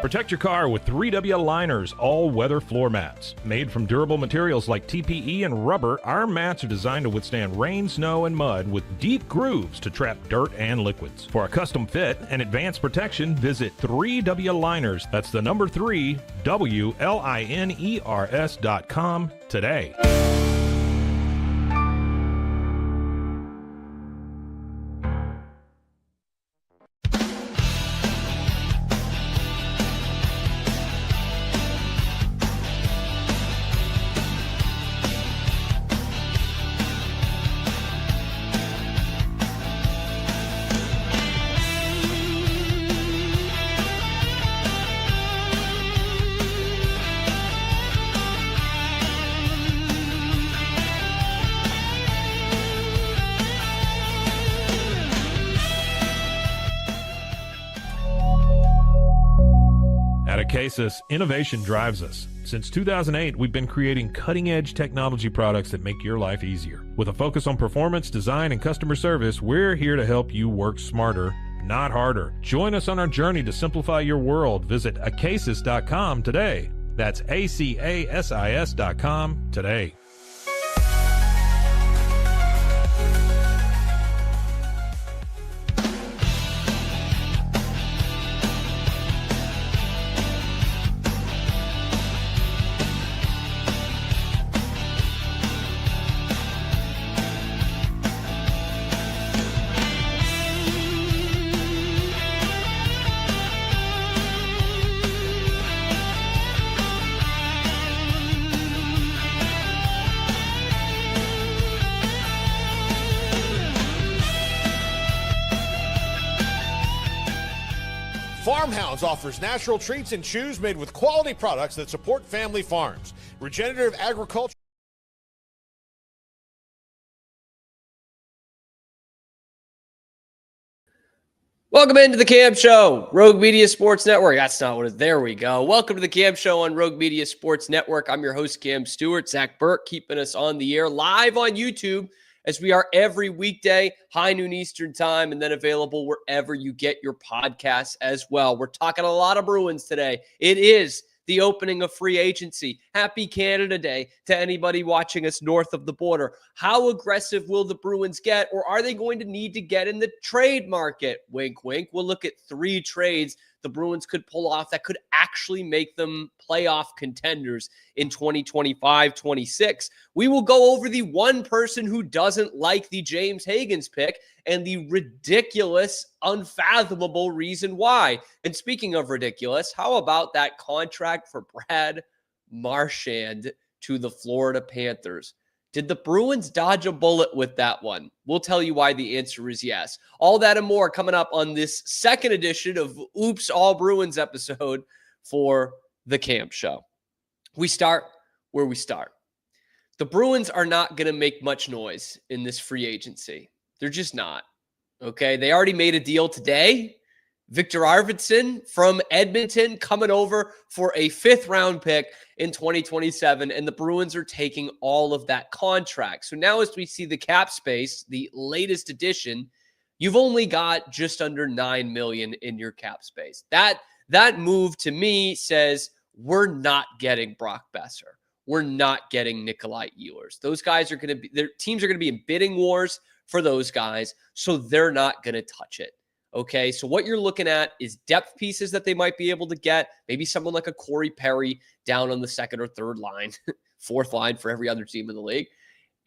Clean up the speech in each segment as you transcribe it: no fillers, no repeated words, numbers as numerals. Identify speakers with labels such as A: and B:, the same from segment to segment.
A: Protect your car with 3W Liners all-weather floor mats. Made from durable materials like TPE and rubber, our mats are designed to withstand rain, snow, and mud with deep grooves to trap dirt and liquids. For a custom fit and advanced protection, visit 3W Liners. That's the number 3, WLINERS.com today. Cases, innovation drives us. Since 2008, we've been creating cutting-edge technology products that make your life easier. With a focus on performance, design, and customer service, we're here to help you work smarter, not harder. Join us on our journey to simplify your world. Visit acasis.com today. That's ACASIS.com today.
B: Farmhouse offers natural treats and chews made with quality products that support family farms. Regenerative agriculture.
C: Welcome into the Cam Show, Rogue Media Sports Network. That's not what it is. There we go. Welcome to the Cam Show on Rogue Media Sports Network. I'm your host, Cam Stuart. Zach Burke keeping us on the air live on YouTube, as we are every weekday, high noon Eastern time, and then available wherever you get your podcasts as well. We're talking a lot of Bruins today. It is the opening of free agency. Happy Canada Day to anybody watching us north of the border. How aggressive will the Bruins get, or are they going to need to get in the trade market? Wink, wink. We'll look at 3 trades the Bruins could pull off that could actually make them playoff contenders in 2025-26. We will go over the one person who doesn't like the James Higgins pick and the ridiculous, unfathomable reason why. And speaking of ridiculous, how about that contract for Brad Marchand to the Florida Panthers? Did the Bruins dodge a bullet with that one? We'll tell you why the answer is yes. All that and more coming up on this second edition of Oops All Bruins episode for the Cam Show. We start where we start. The Bruins are not going to make much noise in this free agency. They're just not. Okay, they already made a deal today. Victor Arvidsson from Edmonton coming over for a 5th-round pick in 2027, and the Bruins are taking all of that contract. So now as we see the cap space, the latest addition, you've only got just under $9 million in your cap space. That move to me says we're not getting Brock Besser. We're not getting Nikolai Ehlers. Those guys are going to be, their teams are going to be in bidding wars for those guys, so they're not going to touch it. Okay, so what you're looking at is depth pieces that they might be able to get. Maybe someone like a Corey Perry down on the 2nd or 3rd line, 4th line for every other team in the league,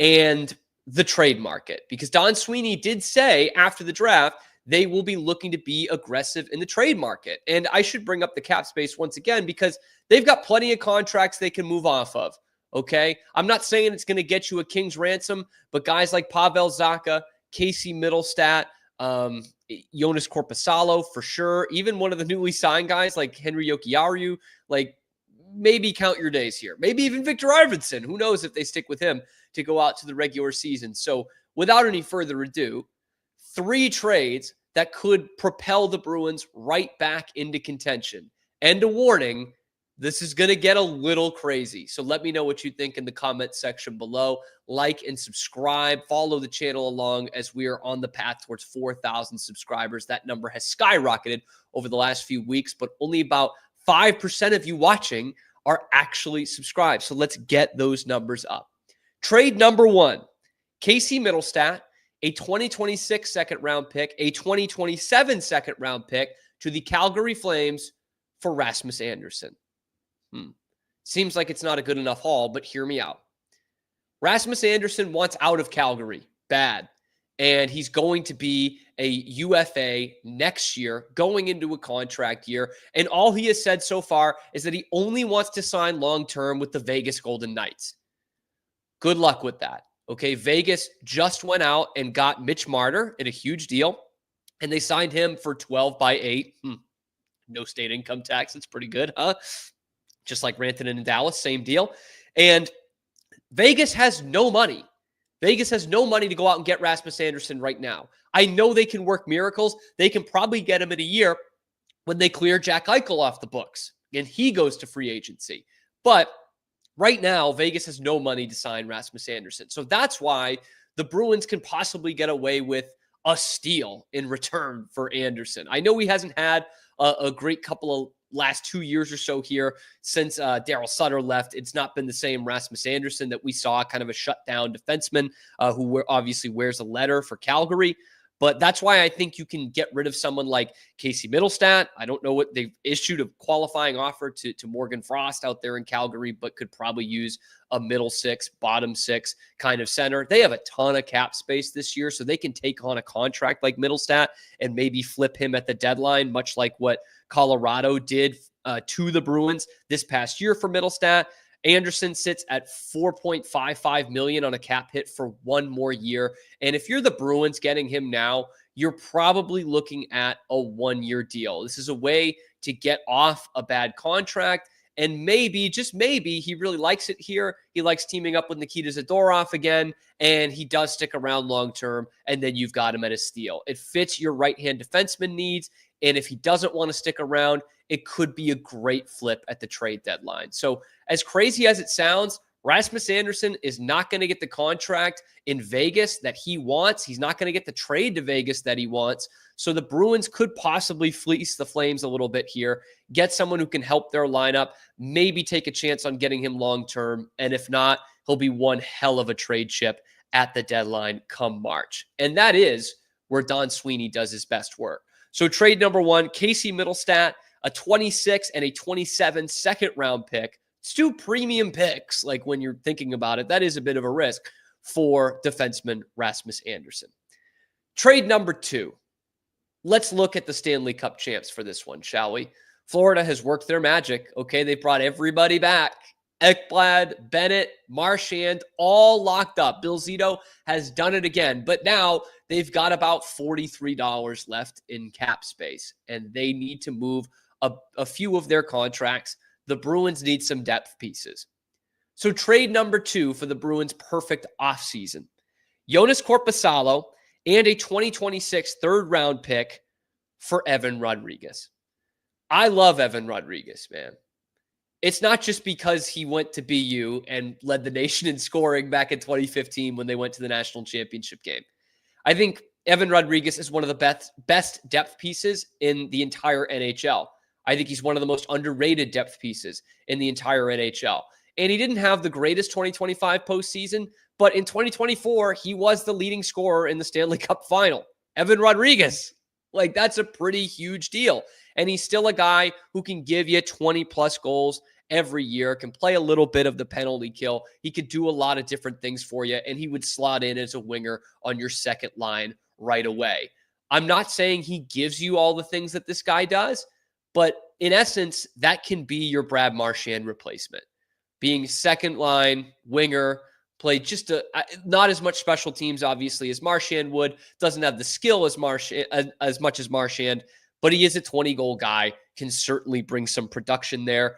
C: and the trade market. Because Don Sweeney did say after the draft, they will be looking to be aggressive in the trade market. And I should bring up the cap space once again because they've got plenty of contracts they can move off of. Okay, I'm not saying it's going to get you a king's ransom, but guys like Pavel Zacha, Casey Middlestat, Jonas Korpisalo for sure. Even one of the newly signed guys like Henry Jokiharju, like maybe count your days here. Maybe even Victor Arvidsson. Who knows if they stick with him to go out to the regular season. So without any further ado, 3 trades that could propel the Bruins right back into contention. And a warning, this is going to get a little crazy. So let me know what you think in the comment section below. Like and subscribe. Follow the channel along as we are on the path towards 4,000 subscribers. That number has skyrocketed over the last few weeks, but only about 5% of you watching are actually subscribed. So let's get those numbers up. Trade number 1, Casey Middlestat, a 2026 second round pick, a 2027 second round pick to the Calgary Flames for Rasmus Anderson. Seems like it's not a good enough haul, but hear me out. Rasmus Anderson wants out of Calgary bad, and he's going to be a UFA next year, going into a contract year, and all he has said so far is that he only wants to sign long-term with the Vegas Golden Knights. Good luck with that. Okay, Vegas just went out and got Mitch Marner in a huge deal, and they signed him for 12/8. No state income tax. It's pretty good, huh? Just like Rantanen in Dallas, same deal. And Vegas has no money. Vegas has no money to go out and get Rasmus Anderson right now. I know they can work miracles. They can probably get him in a year when they clear Jack Eichel off the books and he goes to free agency. But right now, Vegas has no money to sign Rasmus Anderson. So that's why the Bruins can possibly get away with a steal in return for Anderson. I know he hasn't had a great couple of last 2 years or so here since Daryl Sutter left. It's not been the same Rasmus Anderson that we saw, kind of a shutdown defenseman who obviously wears a letter for Calgary. But that's why I think you can get rid of someone like Casey Middlestat. I don't know what they've issued a qualifying offer to Morgan Frost out there in Calgary, but could probably use a middle six, bottom six kind of center. They have a ton of cap space this year, so they can take on a contract like Middlestat and maybe flip him at the deadline, much like what Colorado did to the Bruins this past year for Middlestat. Anderson sits at $4.55 million on a cap hit for one more year. And if you're the Bruins getting him now, you're probably looking at a one-year deal. This is a way to get off a bad contract. And maybe, just maybe, he really likes it here. He likes teaming up with Nikita Zadorov again, and he does stick around long-term, and then you've got him at a steal. It fits your right-hand defenseman needs, and if he doesn't want to stick around, it could be a great flip at the trade deadline. So as crazy as it sounds, Rasmus Anderson is not going to get the contract in Vegas that he wants. He's not going to get the trade to Vegas that he wants. So the Bruins could possibly fleece the Flames a little bit here, get someone who can help their lineup, maybe take a chance on getting him long-term. And if not, he'll be one hell of a trade chip at the deadline come March. And that is where Don Sweeney does his best work. So trade number 1, Casey Middlestat, a 26 and a 27 second round pick. It's 2 premium picks. Like when you're thinking about it, that is a bit of a risk for defenseman Rasmus Anderson. Trade number 2. Let's look at the Stanley Cup champs for this one, shall we? Florida has worked their magic. Okay, they brought everybody back. Ekblad, Bennett, Marchand, all locked up. Bill Zito has done it again, but now they've got about $43 left in cap space, and they need to move a few of their contracts. The Bruins need some depth pieces. So trade number 2 for the Bruins' perfect offseason. Jonas Korpisalo and a 2026 third-round pick for Evan Rodrigues. I love Evan Rodrigues, man. It's not just because he went to BU and led the nation in scoring back in 2015 when they went to the national championship game. I think Evan Rodrigues is one of the best depth pieces in the entire NHL. I think he's one of the most underrated depth pieces in the entire NHL. And he didn't have the greatest 2025 postseason, but in 2024, he was the leading scorer in the Stanley Cup final. Evan Rodrigues, like that's a pretty huge deal. And he's still a guy who can give you 20-plus goals every year, can play a little bit of the penalty kill. He could do a lot of different things for you, and he would slot in as a winger on your second line right away. I'm not saying he gives you all the things that this guy does, but in essence, that can be your Brad Marchand replacement. Being second line, winger, play just not as much special teams, obviously, as Marchand would. Doesn't have the skill as much as Marchand, but he is a 20-goal guy, can certainly bring some production there.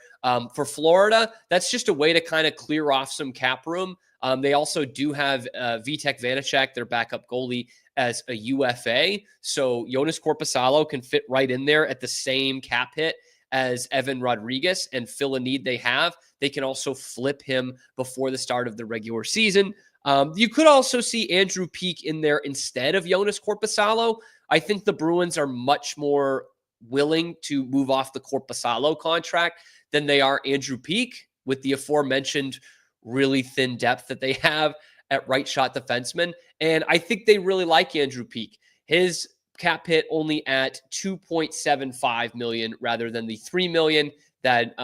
C: For Florida, that's just a way to kind of clear off some cap room. They also do have Vitek Vanacek, their backup goalie, as a UFA. So Jonas Korpisalo can fit right in there at the same cap hit as Evan Rodrigues and fill a need they have. They can also flip him before the start of the regular season. You could also see Andrew Peeke in there instead of Jonas Korpisalo. I think the Bruins are much more willing to move off the Korpisalo contract than they are Andrew Peeke, with the aforementioned really thin depth that they have at right shot defenseman. And I think they really like Andrew Peeke. His cap hit only at $2.75 million rather than the $3 million that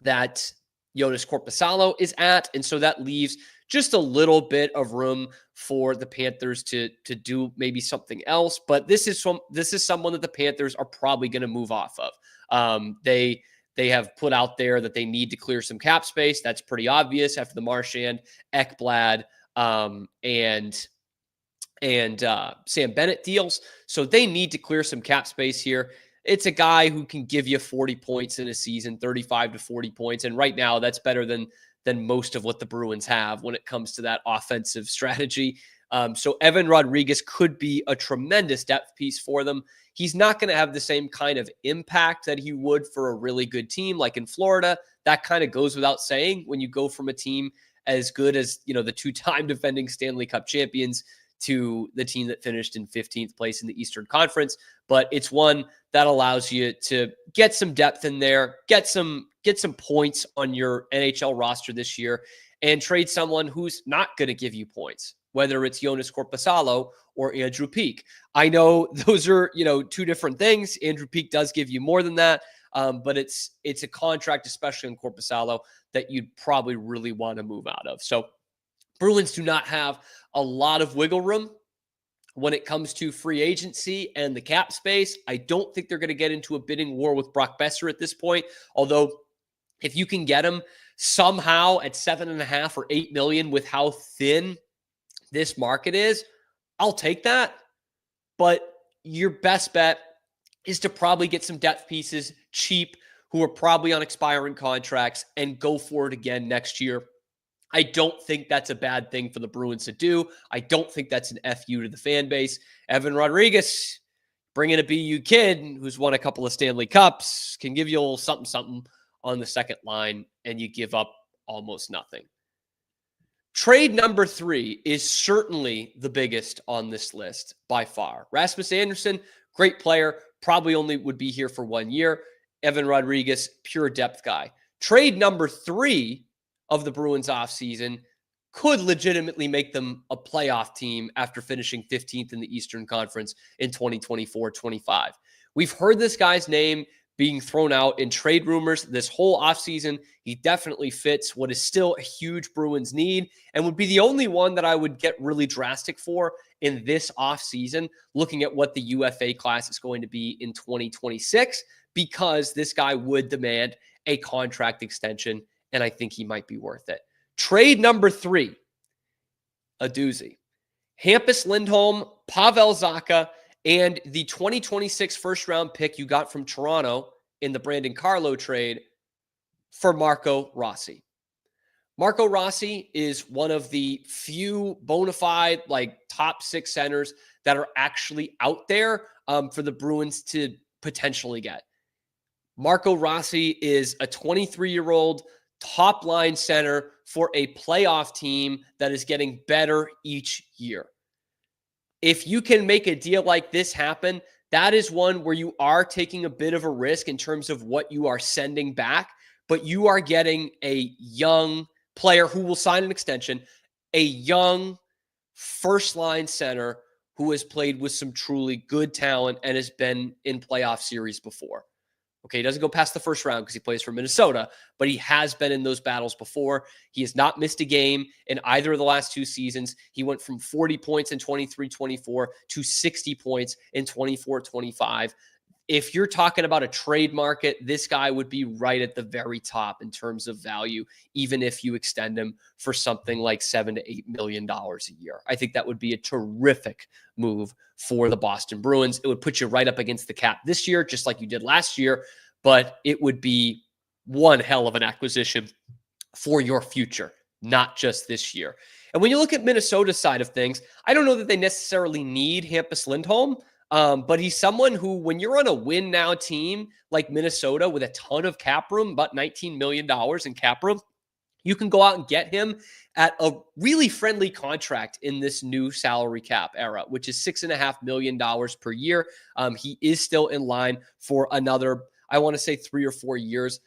C: that Jonas Korpisalo is at. And so that leaves just a little bit of room for the Panthers to do maybe something else. But this is someone that the Panthers are probably going to move off of. They have put out there that they need to clear some cap space. That's pretty obvious after the Marchand, Ekblad, and Sam Bennett deals. So they need to clear some cap space here. It's a guy who can give you 40 points in a season, 35 to 40 points. And right now that's better than most of what the Bruins have when it comes to that offensive strategy. So Evan Rodrigues could be a tremendous depth piece for them. He's not going to have the same kind of impact that he would for a really good team like in Florida. That kind of goes without saying when you go from a team as good as, the two-time defending Stanley Cup champions to the team that finished in 15th place in the Eastern Conference. But it's one that allows you to get some depth in there, get some points on your NHL roster this year, and trade someone who's not going to give you points, whether it's Jonas Korpisalo or Andrew Peeke. I know those are, two different things. Andrew Peeke does give you more than that, but it's a contract, especially in Korpisalo, that you'd probably really want to move out of. So Bruins do not have a lot of wiggle room when it comes to free agency and the cap space. I don't think they're going to get into a bidding war with Brock Besser at this point, although if you can get him somehow at $7.5 or $8 million with how thin this market is, I'll take that. But your best bet is to probably get some depth pieces cheap who are probably on expiring contracts and go for it again next year. I don't think that's a bad thing for the Bruins to do. I don't think that's an FU to the fan base. Evan Rodrigues, bringing a BU kid who's won a couple of Stanley Cups, can give you a little something on the second line, and you give up almost nothing. Trade number 3 is certainly the biggest on this list by far. Rasmus Anderson, great player, probably only would be here for 1 year. Evan Rodrigues, pure depth guy. Trade number 3 of the Bruins offseason could legitimately make them a playoff team after finishing 15th in the Eastern Conference in 2024-25. We've heard this guy's name being thrown out in trade rumors this whole offseason. He definitely fits what is still a huge Bruins need and would be the only one that I would get really drastic for in this offseason, looking at what the UFA class is going to be in 2026, because this guy would demand a contract extension, and I think he might be worth it. Trade number 3, a doozy. Hampus Lindholm, Pavel Zacha, and the 2026 first-round pick you got from Toronto in the Brandon Carlo trade for Marco Rossi. Marco Rossi is one of the few bona fide, top 6 centers that are actually out there for the Bruins to potentially get. Marco Rossi is a 23-year-old top-line center for a playoff team that is getting better each year. If you can make a deal like this happen, that is one where you are taking a bit of a risk in terms of what you are sending back, but you are getting a young player who will sign an extension, a young first-line center who has played with some truly good talent and has been in playoff series before. Okay, he doesn't go past the first round because he plays for Minnesota, but he has been in those battles before. He has not missed a game in either of the last 2 seasons. He went from 40 points in 23-24 to 60 points in 24-25. If you're talking about a trade market, this guy would be right at the very top in terms of value, even if you extend him for something like $7 to $8 million a year. I think that would be a terrific move for the Boston Bruins. It would put you right up against the cap this year, just like you did last year, but it would be one hell of an acquisition for your future, not just this year. And when you look at Minnesota's side of things, I don't know that they necessarily need Hampus Lindholm. But he's someone who, when you're on a win now team like Minnesota with a ton of cap room, about $19 million in cap room, You can go out and get him at a really friendly contract in this new salary cap era, which is $6.5 million per year. He is still in line for another, I want to say 3 or 4 years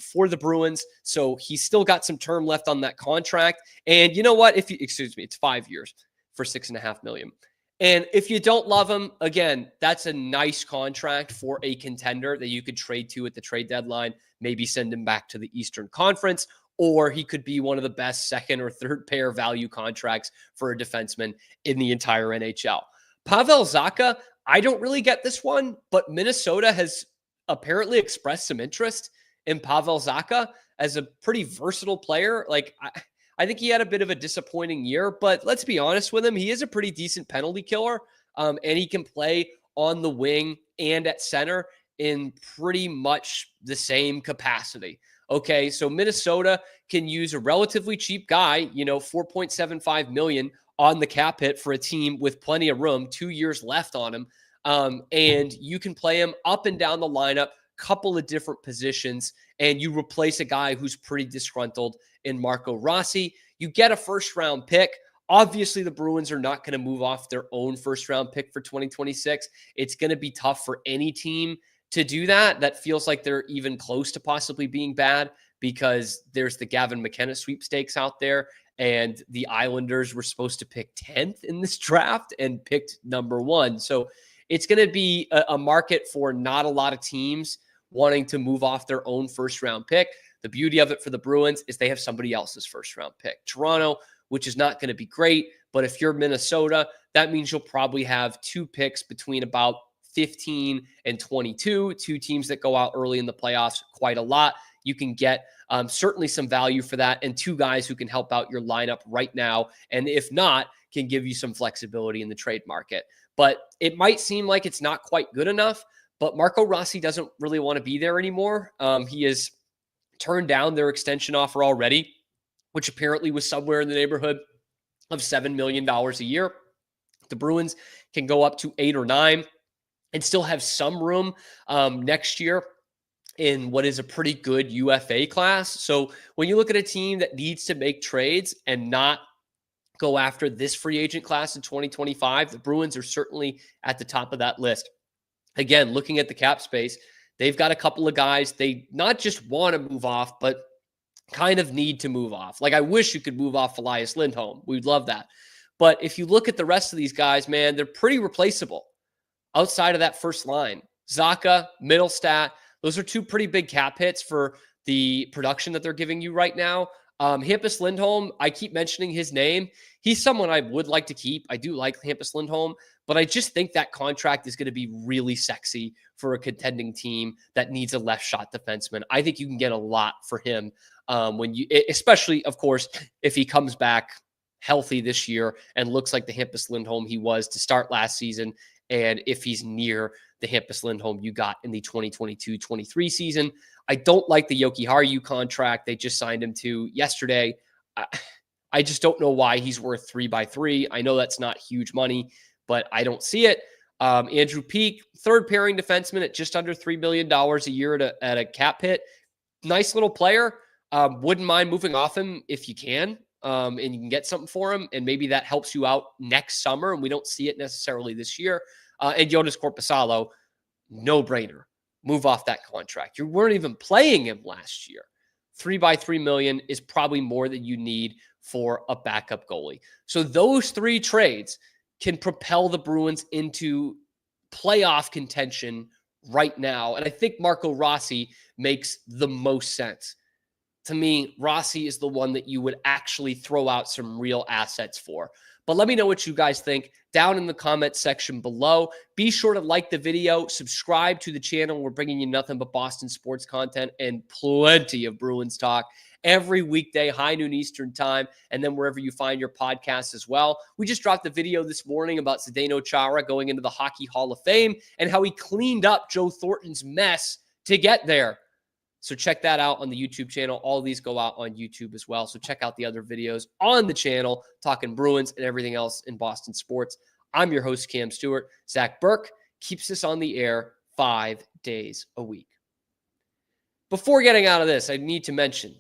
C: for the Bruins. So he's still got some term left on that contract. And you know what? It's 5 years for $6.5 million. And if you don't love him, again, that's a nice contract for a contender that you could trade to at the trade deadline, maybe send him back to the Eastern Conference, or he could be one of the best second or third pair value contracts for a defenseman in the entire NHL. Pavel Zacha, I don't really get this one, but Minnesota has apparently expressed some interest in Pavel Zacha as a pretty versatile player. Like, I think he had a bit of a disappointing year, but let's be honest with him. He is a pretty decent penalty killer, and he can play on the wing and at center in pretty much the same capacity. Okay, so Minnesota can use a relatively cheap guy, $4.75 million on the cap hit for a team with plenty of room, 2 years left on him. And you can play him up and down the lineup, couple of different positions, and you replace a guy who's pretty disgruntled in Marco Rossi. You get a first-round pick. Obviously, the Bruins are not going to move off their own first-round pick for 2026. It's going to be tough for any team to do that feels like they're even close to possibly being bad, because there's the Gavin McKenna sweepstakes out there, and the Islanders were supposed to pick 10th in this draft and picked number 1. So it's going to be a market for not a lot of teams wanting to move off their own first-round pick. The beauty of it for the Bruins is they have somebody else's first-round pick. Toronto, which is not going to be great, but if you're Minnesota, that means you'll probably have 2 picks between about 15 and 22, 2 teams that go out early in the playoffs quite a lot. You can get certainly some value for that, and 2 guys who can help out your lineup right now, and if not, can give you some flexibility in the trade market. But it might seem like it's not quite good enough, but Marco Rossi doesn't really want to be there anymore. He has turned down their extension offer already, which apparently was somewhere in the neighborhood of $7 million a year. The Bruins can go up to 8 or 9 and still have some room next year in what is a pretty good UFA class. So when you look at a team that needs to make trades and not go after this free agent class in 2025, the Bruins are certainly at the top of that list. Again, looking at the cap space, they've got a couple of guys they not just want to move off, but kind of need to move off. Like, I wish you could move off Elias Lindholm. We'd love that. But if you look at the rest of these guys, man, they're pretty replaceable outside of that first line. Zacha, Middlestat, those are 2 pretty big cap hits for the production that they're giving you right now. Hampus Lindholm, I keep mentioning his name. He's someone I would like to keep. I do like Hampus Lindholm, but I just think that contract is going to be really sexy for a contending team that needs a left shot defenseman. I think you can get a lot for him especially, of course, if he comes back healthy this year and looks like the Hampus Lindholm he was to start last season, and if he's near the Hampus Lindholm you got in the 2022-23 season. I don't like the Yoki Haru contract they just signed him to yesterday. I just don't know why he's worth 3x3. I know that's not huge money, but I don't see it. Andrew Peeke, 3rd pairing defenseman at just under $3 million a year at a cap hit. Nice little player. Wouldn't mind moving off him if you can, and you can get something for him, and maybe that helps you out next summer, and we don't see it necessarily this year. And Jonas Korpisalo, no-brainer. Move off that contract. You weren't even playing him last year. 3x3 million is probably more than you need for a backup goalie. So those 3 trades can propel the Bruins into playoff contention right now. And I think Marco Rossi makes the most sense. To me, Rossi is the one that you would actually throw out some real assets for. But let me know what you guys think down in the comment section below. Be sure to like the video, subscribe to the channel. We're bringing you nothing but Boston sports content and plenty of Bruins talk every weekday, high noon Eastern time, and then wherever you find your podcasts as well. We just dropped a video this morning about Zdeno Chara going into the Hockey Hall of Fame and how he cleaned up Joe Thornton's mess to get there. So check that out on the YouTube channel. All of these go out on YouTube as well. So check out the other videos on the channel, talking Bruins and everything else in Boston sports. I'm your host, Cam Stuart. Zach Burke keeps us on the air 5 days a week. Before getting out of this, I need to mention,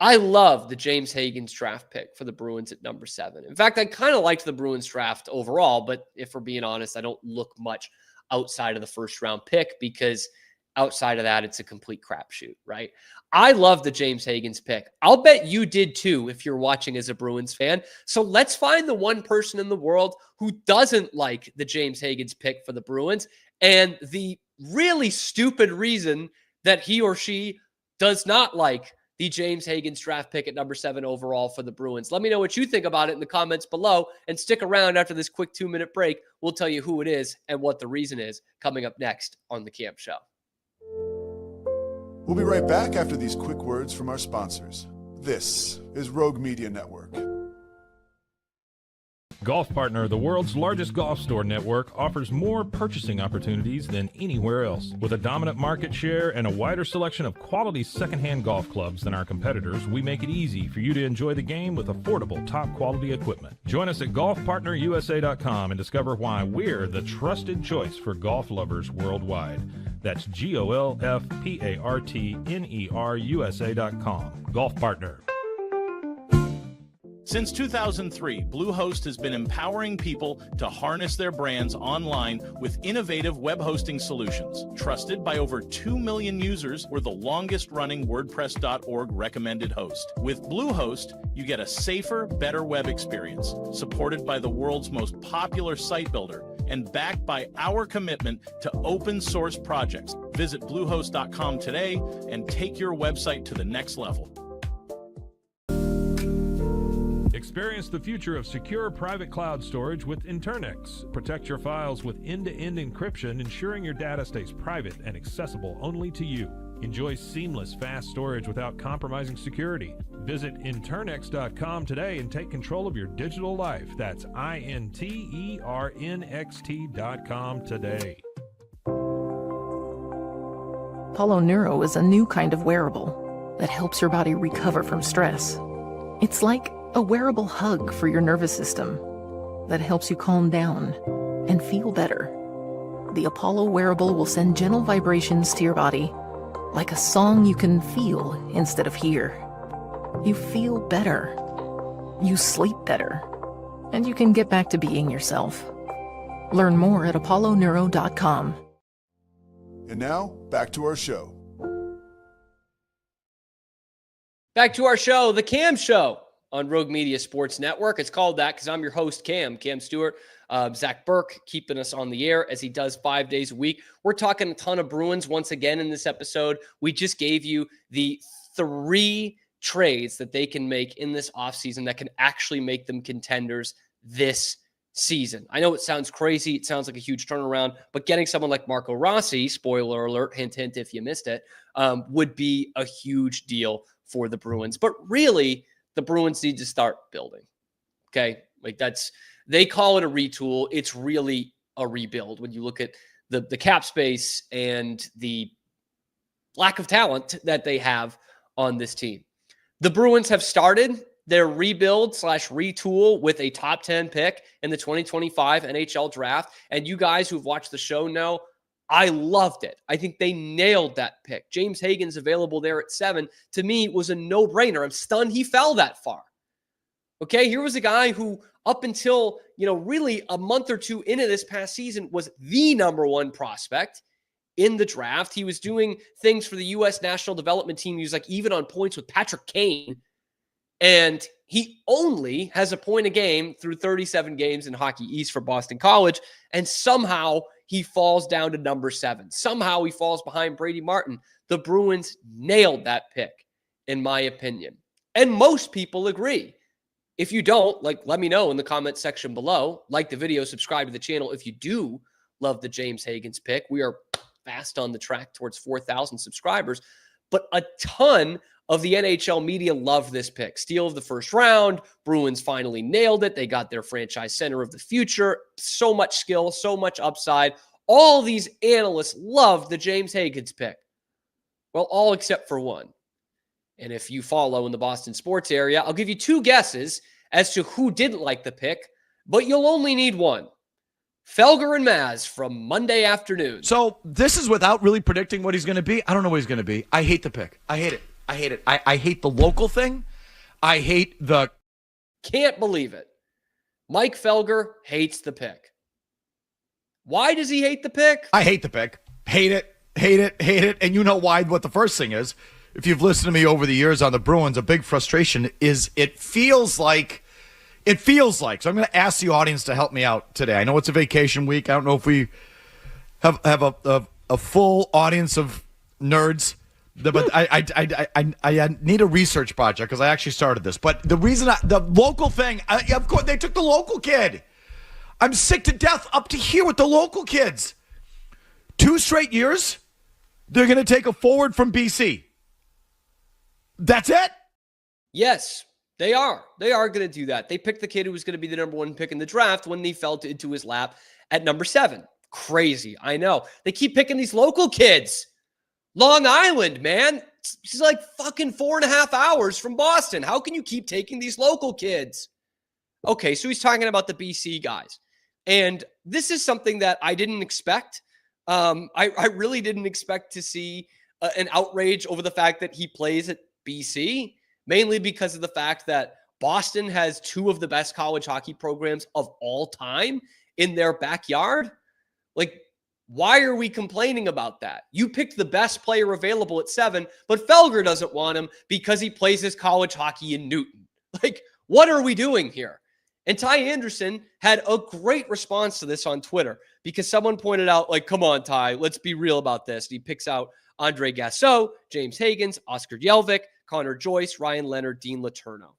C: I love the James Hagen's draft pick for the Bruins at number 7. In fact, I kind of liked the Bruins draft overall, but if we're being honest, I don't look much outside of the first round pick because outside of that, it's a complete crapshoot, right? I love the James Hagen's pick. I'll bet you did too if you're watching as a Bruins fan. So let's find the one person in the world who doesn't like the James Hagen's pick for the Bruins and the really stupid reason that he or she does not like the James Hagen's draft pick at number 7 overall for the Bruins. Let me know what you think about it in the comments below, and stick around after this quick 2-minute break. We'll tell you who it is and what the reason is coming up next on The Cam Show.
D: We'll be right back after these quick words from our sponsors. This is Rogue Media Network.
A: Golf Partner, the world's largest golf store network, offers more purchasing opportunities than anywhere else. With a dominant market share and a wider selection of quality secondhand golf clubs than our competitors, we make it easy for you to enjoy the game with affordable, top-quality equipment. Join us at golfpartnerusa.com and discover why we're the trusted choice for golf lovers worldwide. That's GOLFPARTNERUSA.com. Golf Partner.
E: Since 2003, Bluehost has been empowering people to harness their brands online with innovative web hosting solutions. Trusted by over 2 million users, we're the longest-running WordPress.org recommended host. With Bluehost, you get a safer, better web experience, supported by the world's most popular site builder, and backed by our commitment to open source projects. Visit Bluehost.com today and take your website to the next level.
A: Experience the future of secure private cloud storage with Internix. Protect your files with end-to-end encryption, ensuring your data stays private and accessible only to you. Enjoy seamless, fast storage without compromising security. Visit Internix.com today and take control of your digital life. That's INTERNXT.com today.
F: Apollo Neuro is a new kind of wearable that helps your body recover from stress. It's like a wearable hug for your nervous system that helps you calm down and feel better. The Apollo wearable will send gentle vibrations to your body, like a song you can feel instead of hear. You feel better, you sleep better, and you can get back to being yourself. Learn more at apolloneuro.com.
D: And now, back to our show.
C: Back to our show, The Cam Show on Rogue Media Sports Network. It's called that because I'm your host, Cam Stuart. Zach Burke keeping us on the air as he does 5 days a week. We're talking a ton of Bruins once again in this episode. We just gave you the 3 trades that they can make in this offseason that can actually make them contenders this season. I know it sounds crazy. It sounds like a huge turnaround, but getting someone like Marco Rossi, spoiler alert, hint, hint, if you missed it, would be a huge deal for the Bruins. But really, the Bruins need to start building. Okay. Like they call it a retool. It's really a rebuild when you look at the cap space and the lack of talent that they have on this team. The Bruins have started their rebuild/retool with a top 10 pick in the 2025 NHL draft. And you guys who've watched the show know I loved it. I think they nailed that pick. James Hagen's available there at 7. To me, it was a no-brainer. I'm stunned he fell that far. Okay, here was a guy who up until, really a month or two into this past season was the number 1 prospect in the draft. He was doing things for the U.S. national development team. He was like even on points with Patrick Kane. And he only has a point a game through 37 games in Hockey East for Boston College. And somehow he falls down to number 7. Somehow he falls behind Brady Martin. The Bruins nailed that pick, in my opinion. And most people agree. If you don't, let me know in the comments section below. Like the video, subscribe to the channel if you do love the James Hagen's pick. We are fast on the track towards 4,000 subscribers. But a ton of the NHL media loved this pick. Steal of the first round. Bruins finally nailed it. They got their franchise center of the future. So much skill, so much upside. All these analysts loved the James Hagen's pick. Well, all except for one. And if you follow in the Boston sports area, I'll give you 2 guesses as to who didn't like the pick, but you'll only need one. Felger and Maz from Monday afternoon.
G: So this is without really predicting what he's going to be. I don't know what he's going to be. I hate the pick. I hate it. I hate it. I hate the local thing. I hate the...
C: Can't believe it. Mike Felger hates the pick. Why does he hate the pick?
G: I hate the pick. Hate it. Hate it. Hate it. And you know why? What the first thing is, if you've listened to me over the years on the Bruins, a big frustration is it feels like, so I'm going to ask the audience to help me out today. I know it's a vacation week. I don't know if we have a full audience of nerds, but I need a research project because I actually started this. But the reason, the local thing, of course, they took the local kid. I'm sick to death up to here with the local kids. 2 straight years, they're going to take a forward from BC. That's it?
C: Yes, they are. They are going to do that. They picked the kid who was going to be the number 1 pick in the draft when he fell into his lap at number 7. Crazy, I know. They keep picking these local kids. Long Island, man. She's like fucking 4.5 hours from Boston. How can you keep taking these local kids? Okay, so he's talking about the BC guys. And this is something that I didn't expect. I really didn't expect to see an outrage over the fact that he plays at BC, mainly because of the fact that Boston has 2 of the best college hockey programs of all time in their backyard. Like, why are we complaining about that? You picked the best player available at 7, but Felger doesn't want him because he plays his college hockey in Newton. Like, what are we doing here? And Ty Anderson had a great response to this on Twitter because someone pointed out, like, come on, Ty, let's be real about this. And he picks out Andre Gasso, James Higgins, Oscar Jelvik, Connor Joyce, Ryan Leonard, Dean Letourneau.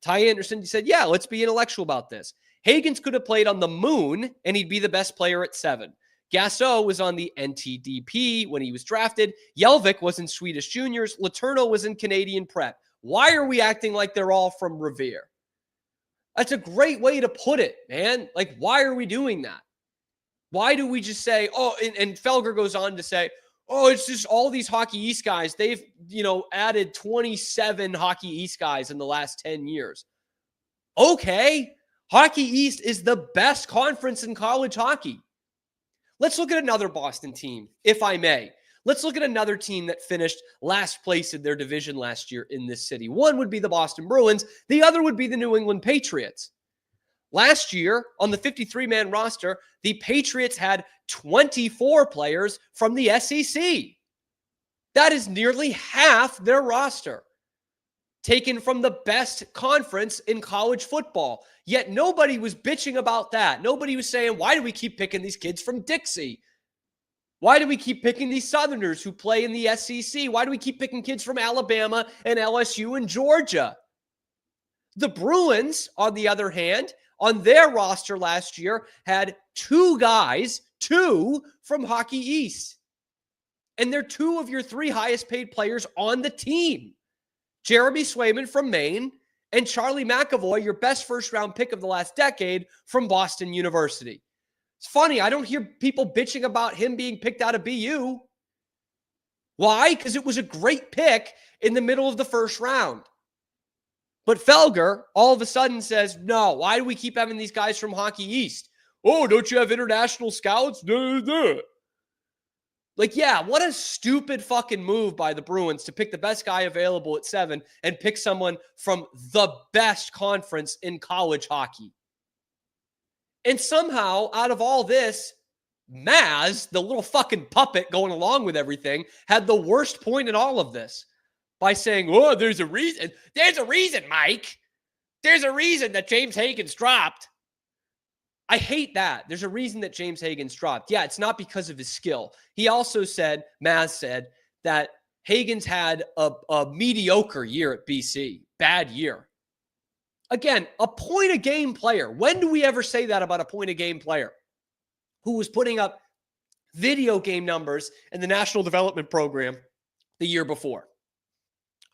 C: Ty Anderson said, yeah, let's be intellectual about this. Higgins could have played on the moon and he'd be the best player at 7. Gasso was on the NTDP when he was drafted. Jelvik was in Swedish juniors. Letourneau was in Canadian prep. Why are we acting like they're all from Revere? That's a great way to put it, man. Like, why are we doing that? Why do we just say, oh, and Felger goes on to say, oh, it's just all these Hockey East guys. They've, added 27 Hockey East guys in the last 10 years. Okay. Hockey East is the best conference in college hockey. Let's look at another Boston team, if I may. Let's look at another team that finished last place in their division last year in this city. One would be the Boston Bruins. The other would be the New England Patriots. Last year, on the 53-man roster, the Patriots had 24 players from the SEC. That is nearly half their roster, taken from the best conference in college football. Yet nobody was bitching about that. Nobody was saying, why do we keep picking these kids from Dixie? Why do we keep picking these Southerners who play in the SEC? Why do we keep picking kids from Alabama and LSU and Georgia? The Bruins, on the other hand, on their roster last year, had 2 guys, 2 from Hockey East. And they're 2 of your 3 highest paid players on the team. Jeremy Swayman from Maine and Charlie McAvoy, your best first-round pick of the last decade from Boston University. It's funny, I don't hear people bitching about him being picked out of BU. Why? Because it was a great pick in the middle of the first round. But Felger all of a sudden says, no, why do we keep having these guys from Hockey East? Oh, don't you have international scouts? Like, yeah, what a stupid fucking move by the Bruins to pick the best guy available at 7 and pick someone from the best conference in college hockey. And somehow, out of all this, Maz, the little fucking puppet going along with everything, had the worst point in all of this by saying, oh, there's a reason. There's a reason, Mike. There's a reason that James Higgins dropped. I hate that. There's a reason that James Higgins dropped. Yeah, it's not because of his skill. He also said, Maz said, that Higgins had a mediocre year at BC. Bad year. Again, a point-a-game player. When do we ever say that about a point-a-game player who was putting up video game numbers in the National Development Program the year before?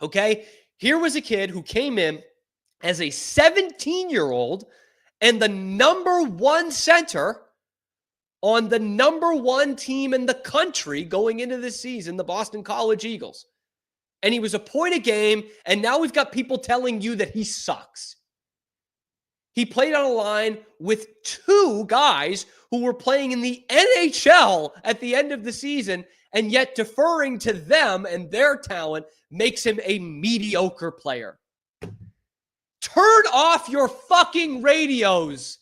C: Okay? Here was a kid who came in as a 17-year-old and the number 1 center on the number 1 team in the country going into this season, the Boston College Eagles. And he was a point a game, and now we've got people telling you that he sucks. He played on a line with 2 guys who were playing in the NHL at the end of the season, And yet deferring to them and their talent makes him a mediocre player. Turn off your fucking radios.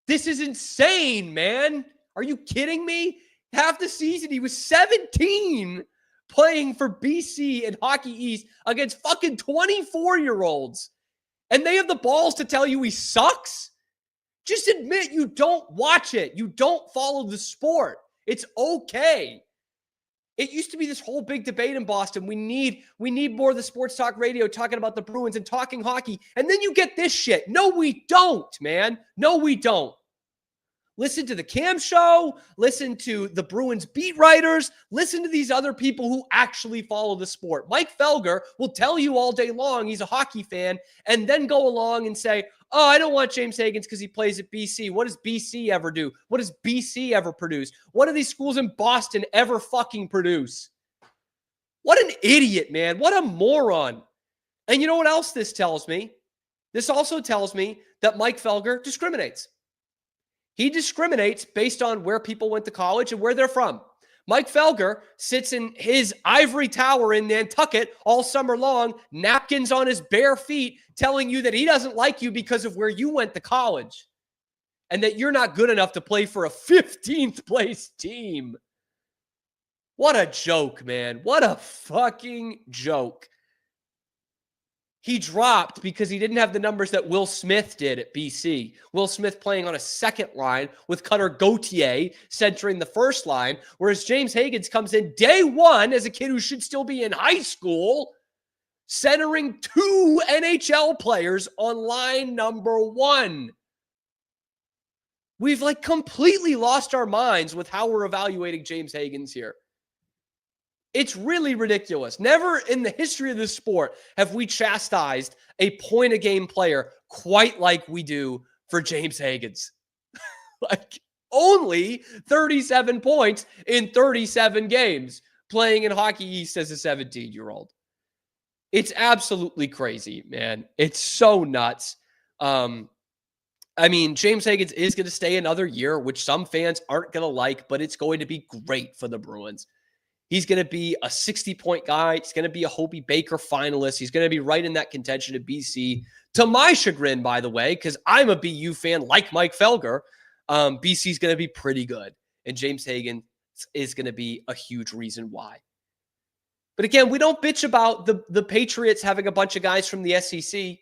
C: This is insane, man. Are you kidding me? Half the season, he was 17 playing for BC in Hockey East against fucking 24-year-olds. And they have the balls to tell you he sucks? Just admit you don't watch it. You don't follow the sport. It's okay. It used to be this whole big debate in Boston. We need more of the sports talk radio talking about the Bruins and talking hockey. And then you get this shit. No, we don't, man. No, we don't. Listen to the Cam Show. Listen to the Bruins beat writers. Listen to these other people who actually follow the sport. Mike Felger will tell you all day long he's a hockey fan and then go along and say, oh, I don't want James Higgins because he plays at BC. What does BC ever do? What does BC ever produce? What do these schools in Boston ever fucking produce? What an idiot, man. What a moron. And you know what else this tells me? This also tells me that Mike Felger discriminates. He discriminates based on where people went to college and where they're from. Mike Felger sits in his ivory tower in Nantucket all summer long, napkins on his bare feet, telling you that he doesn't like you because of where you went to college and that you're not good enough to play for a 15th place team. What a joke, man. What a fucking joke. He dropped because he didn't have the numbers that Will Smith did at BC. Will Smith playing on a second line with Cutter Gauthier centering the first line, whereas James Higgins comes in day one as a kid who should still be in high school, centering 2 NHL players on line number 1. We've completely lost our minds with how we're evaluating James Higgins here. It's really ridiculous. Never in the history of this sport have we chastised a point-a-game player quite like we do for James Higgins. Only 37 points in 37 games playing in Hockey East as a 17-year-old. It's absolutely crazy, man. It's so nuts. James Higgins is going to stay another year, which some fans aren't going to like, but it's going to be great for the Bruins. He's going to be a 60-point guy. He's going to be a Hobey Baker finalist. He's going to be right in that contention at BC. To my chagrin, by the way, because I'm a BU fan like Mike Felger, BC's going to be pretty good. And James Higgins is going to be a huge reason why. But again, we don't bitch about the Patriots having a bunch of guys from the SEC.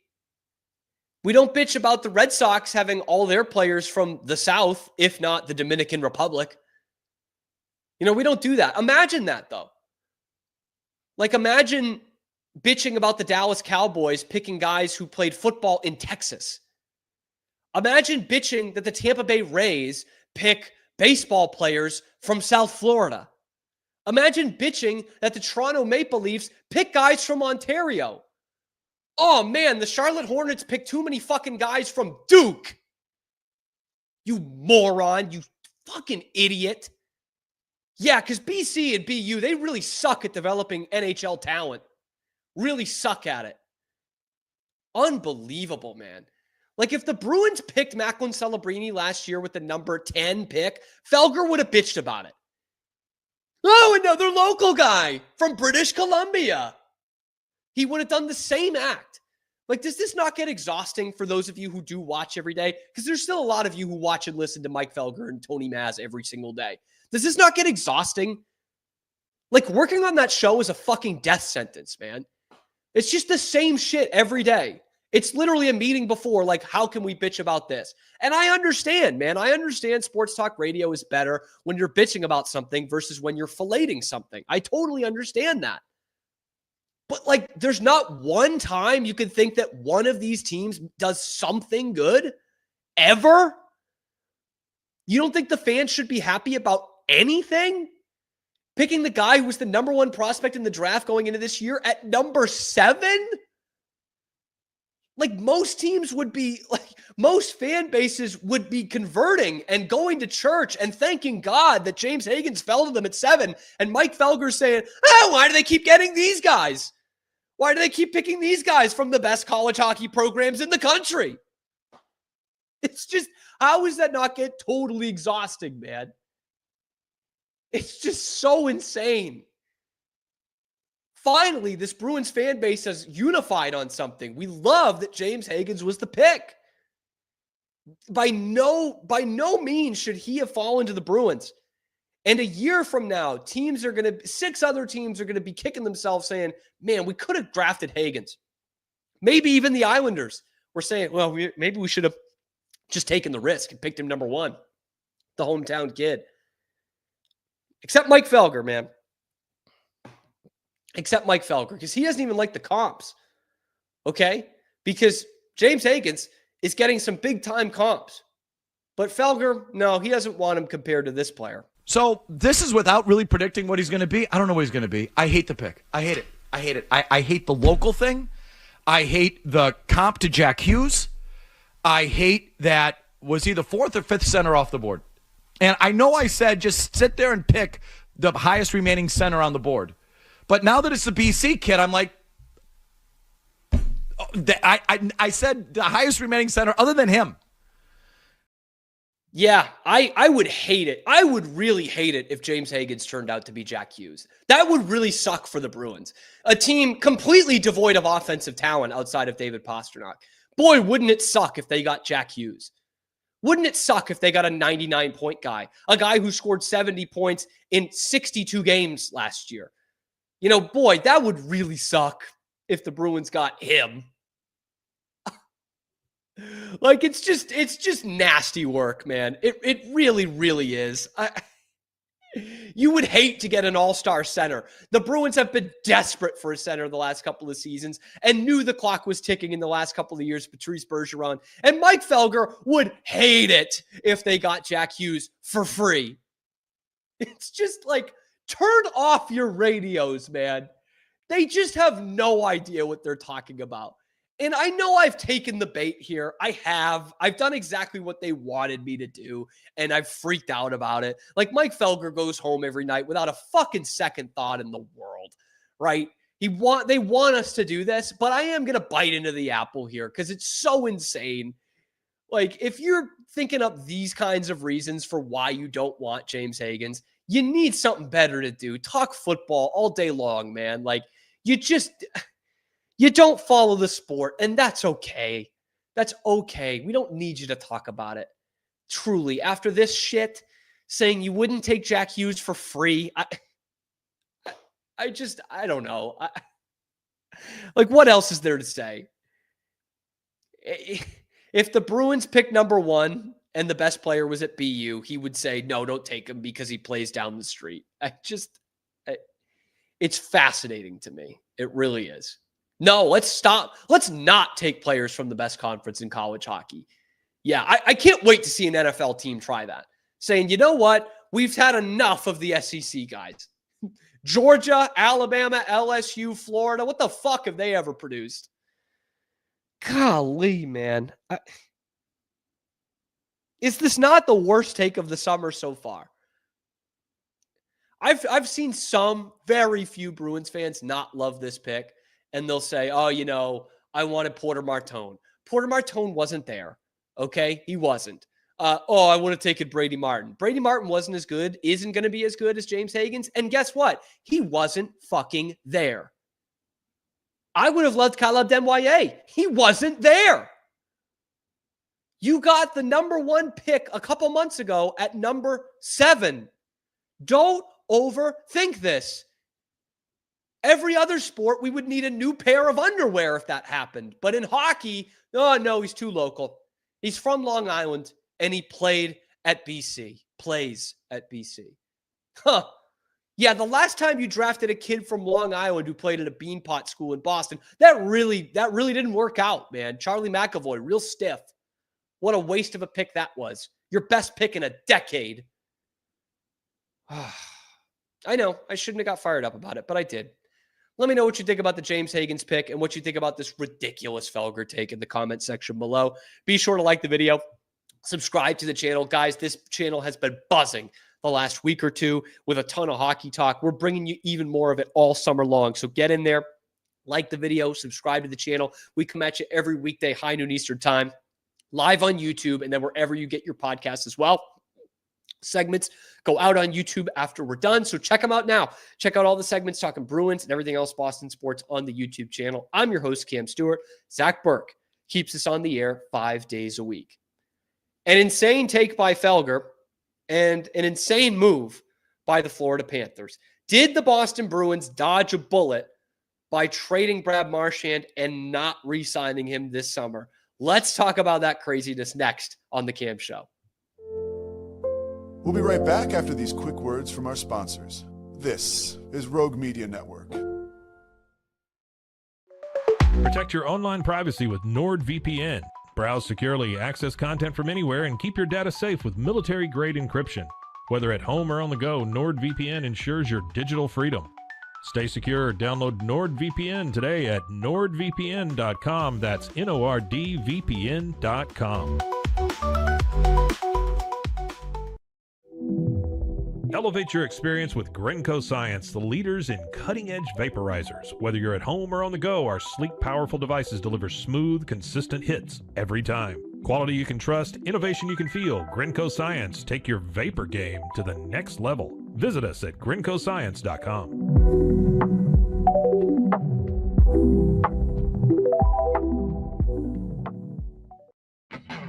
C: We don't bitch about the Red Sox having all their players from the South, if not the Dominican Republic. We don't do that. Imagine that, though. Imagine bitching about the Dallas Cowboys picking guys who played football in Texas. Imagine bitching that the Tampa Bay Rays pick baseball players from South Florida. Imagine bitching that the Toronto Maple Leafs pick guys from Ontario. Oh, man, the Charlotte Hornets pick too many fucking guys from Duke. You moron. You fucking idiot. Yeah, because BC and BU, they really suck at developing NHL talent. Really suck at it. Unbelievable, man. If the Bruins picked Macklin Celebrini last year with the number 10 pick, Felger would have bitched about it. Oh, another local guy from British Columbia. He would have done the same act. Does this not get exhausting for those of you who do watch every day? Because there's still a lot of you who watch and listen to Mike Felger and Tony Maz every single day. Does this not get exhausting? Working on that show is a fucking death sentence, man. It's just the same shit every day. It's literally a meeting before, how can we bitch about this? And I understand, man. I understand sports talk radio is better when you're bitching about something versus when you're filleting something. I totally understand that. But, there's not one time you could think that one of these teams does something good ever? You don't think the fans should be happy about anything? Picking the guy who was the number 1 prospect in the draft going into this year at number 7? Most teams would be, most fan bases would be converting and going to church and thanking God that James Higgins fell to them at 7. And Mike Felger saying, why do they keep getting these guys? Why do they keep picking these guys from the best college hockey programs in the country? It's just, how does that not get totally exhausting, man? It's just so insane. Finally, this Bruins fan base has unified on something. We love that James Higgins was the pick. By no means should he have fallen to the Bruins. And a year from now, 6 other teams are going to be kicking themselves saying, man, we could have drafted Higgins. Maybe even the Islanders were saying, well, maybe we should have just taken the risk and picked him number 1, the hometown kid. Except Mike Felger, man. Except Mike Felger, because he doesn't even like the comps. Okay? Because James Higgins is getting some big-time comps. But Felger, no, he doesn't want him compared to this player.
G: So this is without really predicting what he's going to be. I don't know what he's going to be. I hate the pick. I hate it. I hate it. I hate the local thing. I hate the comp to Jack Hughes. I hate that, was he the 4th or 5th center off the board? And I know I said just sit there and pick the highest remaining center on the board. But now that it's the BC kid, I'm like, I said the highest remaining center other than him.
C: Yeah, I would hate it. I would really hate it if James Higgins turned out to be Jack Hughes. That would really suck for the Bruins. A team completely devoid of offensive talent outside of David Pastrnak. Boy, wouldn't it suck if they got Jack Hughes. Wouldn't it suck if they got a 99-point guy? A guy who scored 70 points in 62 games last year. You know, boy, that would really suck if the Bruins got him. Like, it's just nasty work, man. It really, really is. You would hate to get an all-star center. The Bruins have been desperate for a center the last couple of seasons and knew the clock was ticking in the last couple of years, Patrice Bergeron. And Mike Felger would hate it if they got Jack Hughes for free. It's just like, turn off your radios, man. They just have no idea what they're talking about. And I know I've taken the bait here. I have. I've done exactly what they wanted me to do, and I've freaked out about it. Like, Mike Felger goes home every night without a fucking second thought in the world, right? They want us to do this, but I am going to bite into the apple here because it's so insane. Like, if you're thinking up these kinds of reasons for why you don't want James Higgins, you need something better to do. Talk football all day long, man. Like, you don't follow the sport, and that's okay. That's okay. We don't need you to talk about it. Truly, after this shit, saying you wouldn't take Jack Hughes for free, I don't know. Like, what else is there to say? If the Bruins picked number 1 and the best player was at BU, he would say, no, don't take him because he plays down the street. It's fascinating to me. It really is. No, let's stop. Let's not take players from the best conference in college hockey. Yeah, I can't wait to see an NFL team try that. Saying, you know what? We've had enough of the SEC guys. Georgia, Alabama, LSU, Florida. What the fuck have they ever produced? Golly, man. Is this not the worst take of the summer so far? I've seen some very few Bruins fans not love this pick. And they'll say, oh, you know, I wanted Porter Martone. Porter Martone wasn't there. Okay? He wasn't. I would have taken Brady Martin. Brady Martin wasn't as good, isn't going to be as good as James Higgins. And guess what? He wasn't fucking there. I would have loved Caleb Desnoyers. He wasn't there. You got the number 1 pick a couple months ago at number 7. Don't overthink this. Every other sport, we would need a new pair of underwear if that happened. But in hockey, oh, no, he's too local. He's from Long Island, and he played at BC. Plays at BC. Huh. Yeah, the last time you drafted a kid from Long Island who played at a beanpot school in Boston, that really didn't work out, man. Charlie McAvoy, real stiff. What a waste of a pick that was. Your best pick in a decade. I know, I shouldn't have got fired up about it, but I did. Let me know what you think about the James Higgins pick and what you think about this ridiculous Felger take in the comment section below. Be sure to like the video, subscribe to the channel. Guys, this channel has been buzzing the last week or two with a ton of hockey talk. We're bringing you even more of it all summer long. So get in there, like the video, subscribe to the channel. We come at you every weekday, high noon Eastern time, live on YouTube, and then wherever you get your podcasts as well. segments go out on YouTube after we're done. So check them out now. Check out all the segments talking Bruins and everything else Boston sports on the YouTube channel. I'm your host, Cam Stuart. Zach Burke keeps us on the air 5 days a week. An insane take by Felger and an insane move by the Florida Panthers. Did the Boston Bruins dodge a bullet by trading Brad Marchand and not re-signing him this summer? Let's talk about that craziness next on The Cam Show.
D: We'll be right back after these quick words from our sponsors. This is Rogue Media Network.
A: Protect your online privacy with NordVPN. Browse securely, access content from anywhere, and keep your data safe with military-grade encryption. Whether at home or on the go, NordVPN ensures your digital freedom. Stay secure. Download NordVPN today at nordvpn.com. That's NORDVPN.com. Elevate your experience with Grenco Science, the leaders in cutting-edge vaporizers. Whether you're at home or on the go, our sleek, powerful devices deliver smooth, consistent hits every time. Quality you can trust, innovation you can feel. Grenco Science. Take your vapor game to the next level. Visit us at GrencoScience.com.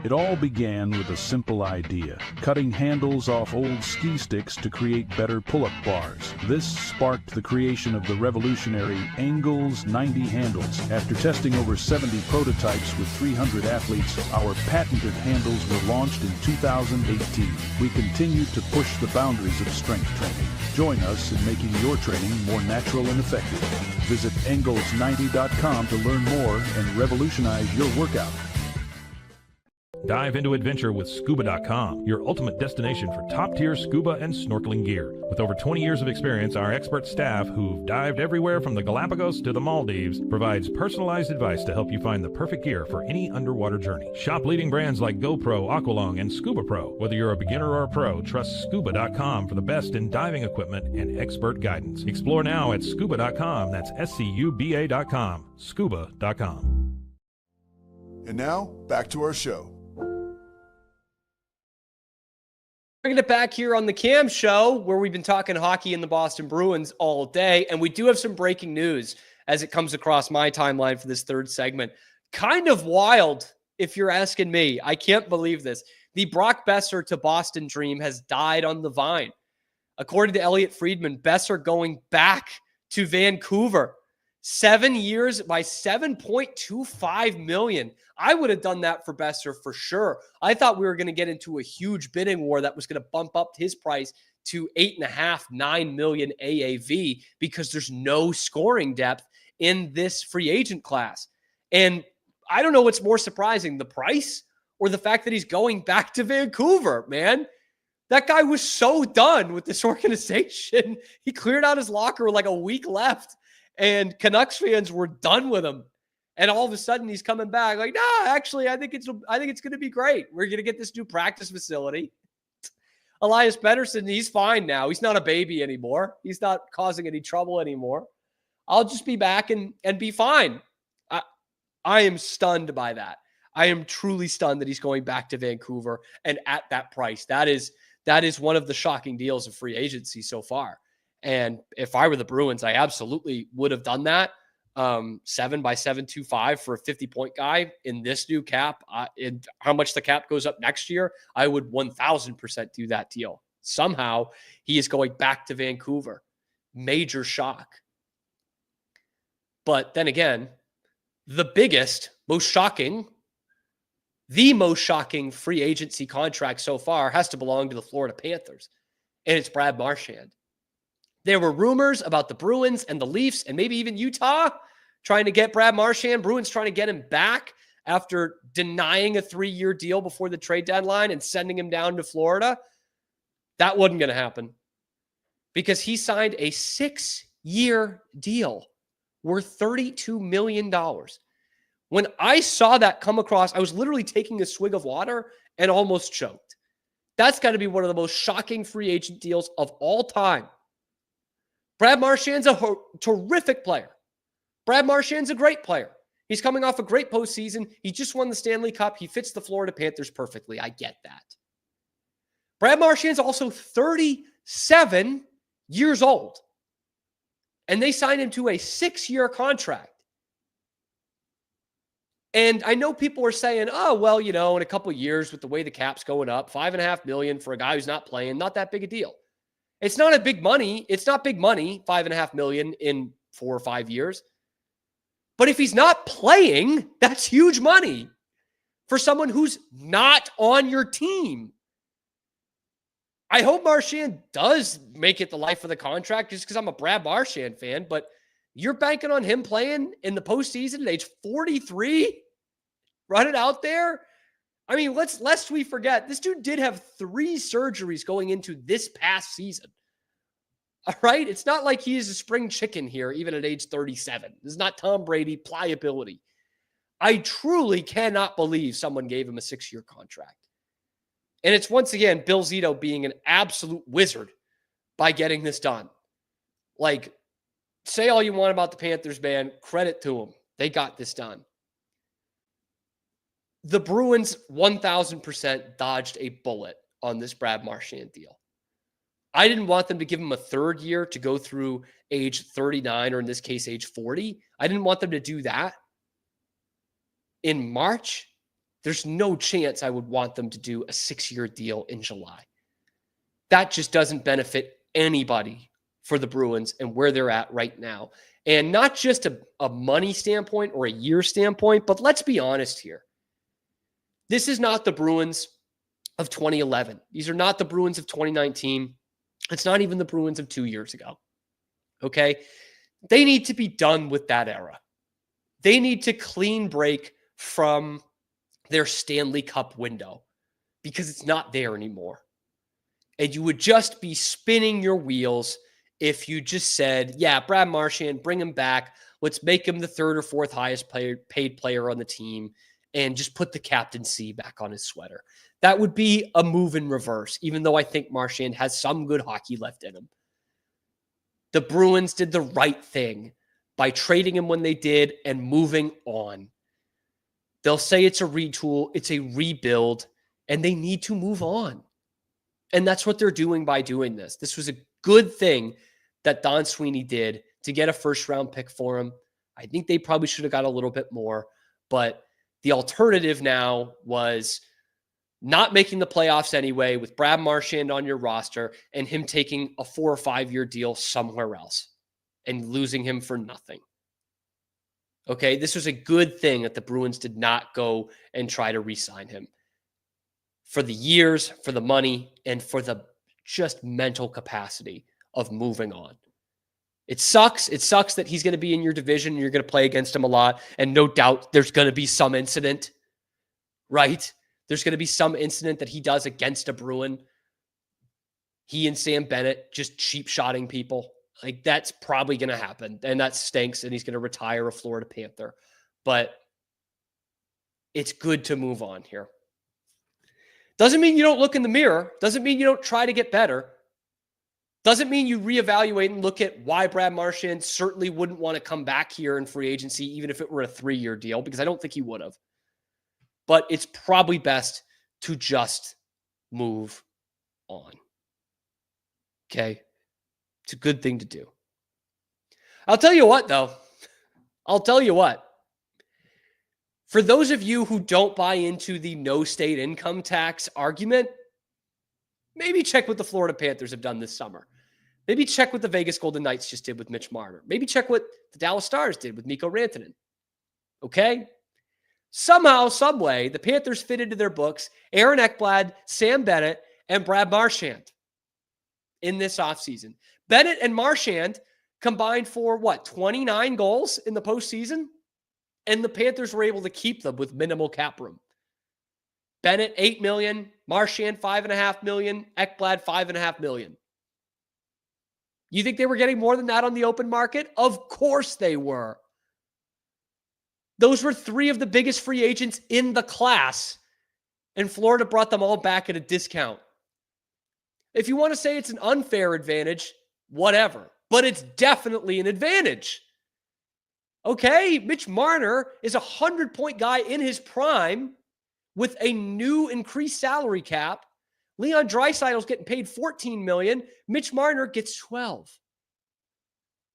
H: It all began with a simple idea, cutting handles off old ski sticks to create better pull-up bars. This sparked the creation of the revolutionary Engels 90 handles. After testing over 70 prototypes with 300 athletes, our patented handles were launched in 2018. We continue to push the boundaries of strength training. Join us in making your training more natural and effective. Visit Engels90.com to learn more and revolutionize your workout.
A: Dive into adventure with Scuba.com, your ultimate destination for top-tier scuba and snorkeling gear. With over 20 years of experience, our expert staff, who've dived everywhere from the Galapagos to the Maldives, provides personalized advice to help you find the perfect gear for any underwater journey. Shop leading brands like GoPro, Aqualung, and Scuba Pro. Whether you're a beginner or a pro, trust Scuba.com for the best in diving equipment and expert guidance. Explore now at Scuba.com. That's SCUBA.com. Scuba.com.
D: And now, back to our show.
C: Bringing it back here on the Cam Show, where we've been talking hockey and the Boston Bruins all day, and we do have some breaking news as it comes across my timeline for this third segment. Kind of wild, if you're asking me. I can't believe this. The Brock Besser to Boston dream has died on the vine. According to Elliot Friedman, Besser going back to Vancouver. 7 years by $7.25 million. I would have done that for Besser for sure. I thought we were going to get into a huge bidding war that was going to bump up his price to $8.5-9 million AAV because there's no scoring depth in this free agent class. And I don't know what's more surprising, the price or the fact that he's going back to Vancouver, man. That guy was so done with this organization. He cleared out his locker with like a week left. And Canucks fans were done with him. And all of a sudden he's coming back like, no, actually, I think it's going to be great. We're going to get this new practice facility. Elias Pettersson, he's fine now. He's not a baby anymore. He's not causing any trouble anymore. I'll just be back and be fine. I am stunned by that. I am truly stunned that he's going back to Vancouver and at that price. That is one of the shocking deals of free agency so far. And if I were the Bruins, I absolutely would have done that. 7 by 7.25 for a 50-point guy in this new cap. In how much the cap goes up next year, I would 1,000% do that deal. Somehow he is going back to Vancouver. Major shock. But then again, the most shocking free agency contract so far has to belong to the Florida Panthers. And it's Brad Marchand. There were rumors about the Bruins and the Leafs and maybe even Utah trying to get Brad Marchand. Bruins trying to get him back after denying a 3-year deal before the trade deadline and sending him down to Florida. That wasn't going to happen because he signed a 6-year deal worth $32 million. When I saw that come across, I was literally taking a swig of water and almost choked. That's got to be one of the most shocking free agent deals of all time. Brad Marchand's a terrific player. Brad Marchand's a great player. He's coming off a great postseason. He just won the Stanley Cup. He fits the Florida Panthers perfectly. I get that. Brad Marchand's also 37 years old. And they signed him to a 6-year contract. And I know people are saying, oh, well, in a couple of years with the way the cap's going up, $5.5 million for a guy who's not playing, not that big a deal. It's not a big money. It's not big money, $5.5 million in 4 or 5 years. But if he's not playing, that's huge money for someone who's not on your team. I hope Marchand does make it the life of the contract just because I'm a Brad Marchand fan, but you're banking on him playing in the postseason at age 43? Run it out there? I mean, lest we forget, this dude did have 3 surgeries going into this past season. All right? It's not like he is a spring chicken here, even at age 37. This is not Tom Brady pliability. I truly cannot believe someone gave him a 6-year contract. And it's once again, Bill Zito being an absolute wizard by getting this done. Like, say all you want about the Panthers, man. Credit to them. They got this done. The Bruins 1,000% dodged a bullet on this Brad Marchand deal. I didn't want them to give him a 3rd year to go through age 39, or in this case, age 40. I didn't want them to do that in March. There's no chance I would want them to do a 6-year deal in July. That just doesn't benefit anybody for the Bruins and where they're at right now. And not just a money standpoint or a year standpoint, but let's be honest here. This is not the Bruins of 2011. These are not the Bruins of 2019. It's not even the Bruins of 2 years ago. Okay? They need to be done with that era. They need to clean break from their Stanley Cup window because it's not there anymore. And you would just be spinning your wheels if you just said, yeah, Brad Marchand, bring him back. Let's make him the 3rd or 4th highest paid player on the team and just put the captaincy back on his sweater. That would be a move in reverse, even though I think Marchand has some good hockey left in him. The Bruins did the right thing by trading him when they did and moving on. They'll say it's a retool, it's a rebuild, and they need to move on. And that's what they're doing by doing this. This was a good thing that Don Sweeney did to get a 1st-round pick for him. I think they probably should have got a little bit more, but the alternative now was not making the playoffs anyway with Brad Marchand on your roster and him taking a 4 or 5 year deal somewhere else and losing him for nothing. Okay, this was a good thing that the Bruins did not go and try to re-sign him for the years, for the money, and for the just mental capacity of moving on. It sucks. It sucks that he's going to be in your division and you're going to play against him a lot. And no doubt there's going to be some incident, right? There's going to be some incident that he does against a Bruin. He and Sam Bennett just cheap-shotting people. Like, that's probably going to happen. And that stinks. And he's going to retire a Florida Panther. But it's good to move on here. Doesn't mean you don't look in the mirror. Doesn't mean you don't try to get better. Doesn't mean you reevaluate and look at why Brad Marchand certainly wouldn't want to come back here in free agency, even if it were a 3-year deal, because I don't think he would have. But it's probably best to just move on. Okay? It's a good thing to do. I'll tell you what, though. I'll tell you what. For those of you who don't buy into the no state income tax argument, maybe check what the Florida Panthers have done this summer. Maybe check what the Vegas Golden Knights just did with Mitch Marner. Maybe check what the Dallas Stars did with Mikko Rantanen. Okay? Somehow, some way, the Panthers fit into their books Aaron Ekblad, Sam Bennett, and Brad Marchand in this offseason. Bennett and Marchand combined for, 29 goals in the postseason? And the Panthers were able to keep them with minimal cap room. Bennett, $8 million. Marchand, $5.5 million. Ekblad, $5.5 million. You think they were getting more than that on the open market? Of course they were. Those were 3 of the biggest free agents in the class, and Florida brought them all back at a discount. If you want to say it's an unfair advantage, whatever. But it's definitely an advantage. Okay, Mitch Marner is a 100-point guy in his prime with a new increased salary cap, Leon Draisaitl's getting paid $14 million. Mitch Marner gets 12.